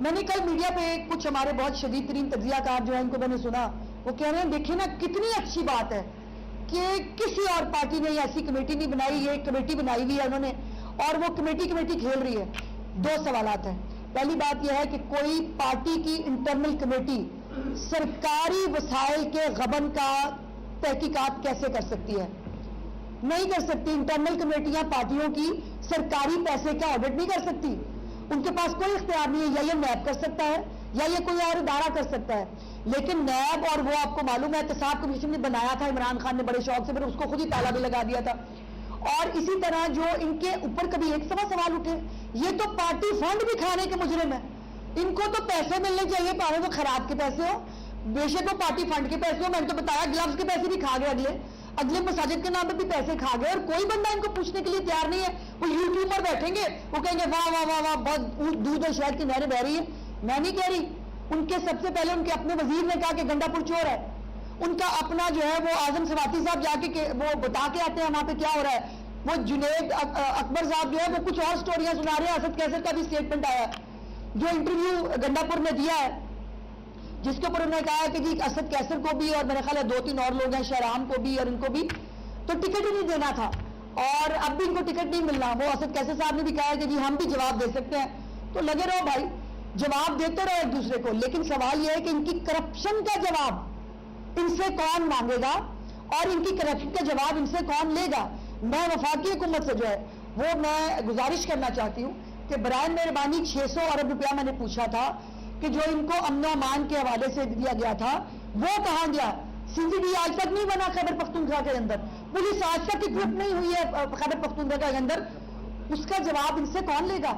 میں نے کل میڈیا پہ کچھ ہمارے بہت شدید ترین تجزیہ کار جو ہے ان کو میں نے سنا، وہ کہہ رہے ہیں دیکھیں نا کتنی اچھی بات ہے کہ کسی اور پارٹی نے ایسی کمیٹی نہیں بنائی، یہ کمیٹی بنائی ہوئی ہے انہوں نے اور وہ کمیٹی کھیل رہی ہے۔ دو سوالات ہیں۔ پہلی بات یہ ہے کہ کوئی پارٹی کی انٹرنل کمیٹی سرکاری وسائل کے غبن کا تحقیقات کیسے کر سکتی ہے؟ نہیں کر سکتی۔ انٹرنل کمیٹیاں پارٹیوں کی سرکاری پیسے کا آڈٹ نہیں کر سکتی، ان کے پاس کوئی اختیار نہیں ہے۔ یا یہ نیب کر سکتا ہے یا یہ کوئی اور ادارہ کر سکتا ہے، لیکن نیب اور وہ آپ کو معلوم ہے احتساب کمیشن نے بنایا تھا عمران خان نے بڑے شوق سے، پھر اس کو خود ہی تالا بھی لگا دیا تھا۔ اور اسی طرح جو ان کے اوپر کبھی ایک سوال اٹھے، یہ تو پارٹی فنڈ بھی کھانے کے مجرم ہے، ان کو تو پیسے ملنے چاہیے، پاوے وہ خراب کے پیسے ہو، بے شک وہ پارٹی فنڈ کے پیسے ہو۔ میں نے تو بتایا گلوز کے پیسے بھی کھا گئے، اگلے مساجد کے نام پہ بھی پیسے کھا گئے، اور کوئی بندہ ان کو پوچھنے کے لیے تیار نہیں ہے۔ وہ یوٹیوب پر بیٹھیں گے، وہ کہیں گے واہ واہ واہ واہ بہت دودھ اور شہد کی نہریں بہ رہی ہیں۔ میں نہیں کہہ رہی، ان کے سب سے پہلے ان کے اپنے وزیر نے کہا کہ گنڈا پور چور ہے، ان کا اپنا جو ہے وہ اعظم سواتی صاحب جا کے وہ بتا کے آتے ہیں وہاں پہ کیا ہو رہا ہے۔ وہ جنید اکبر صاحب جو ہے وہ کچھ اور سٹوریاں سنا رہے ہیں۔ اسد کیسر کا بھی اسٹیٹمنٹ آیا جو انٹرویو گنڈا پور نے دیا ہے، جس کے اوپر انہوں نے کہا کہ جی اسد کیسر کو بھی اور میرے خیال ہے 2-3 اور لوگ ہیں، شہرام کو بھی اور ان کو بھی تو ٹکٹ ہی نہیں دینا تھا، اور اب بھی ان کو ٹکٹ نہیں ملنا۔ وہ اسد کیسر صاحب نے بھی کہا کہ جی ہم بھی جواب دے سکتے ہیں، تو لگے رہو بھائی، جواب دیتے رہو ایک دوسرے کو، لیکن سوال یہ ہے کہ ان کی کرپشن کا جواب ان سے کون مانگے گا اور ان کی کرپشن کا جواب ان سے کون لے گا؟ میں وفاقی حکومت سے جو ہے وہ میں گزارش کرنا چاہتی ہوں کہ برائے مہربانی 600 ارب روپیہ میں نے پوچھا تھا کہ جو ان کو امن و امان کے حوالے سے دیا گیا تھا وہ کہاں گیا؟ CCTV آج تک نہیں بنا خیبر پختونخوا کے اندر، پولیس آج تک اکوپ نہیں ہوئی ہے خیبر پختونخوا کے اندر، اس کا جواب ان سے کون لے گا؟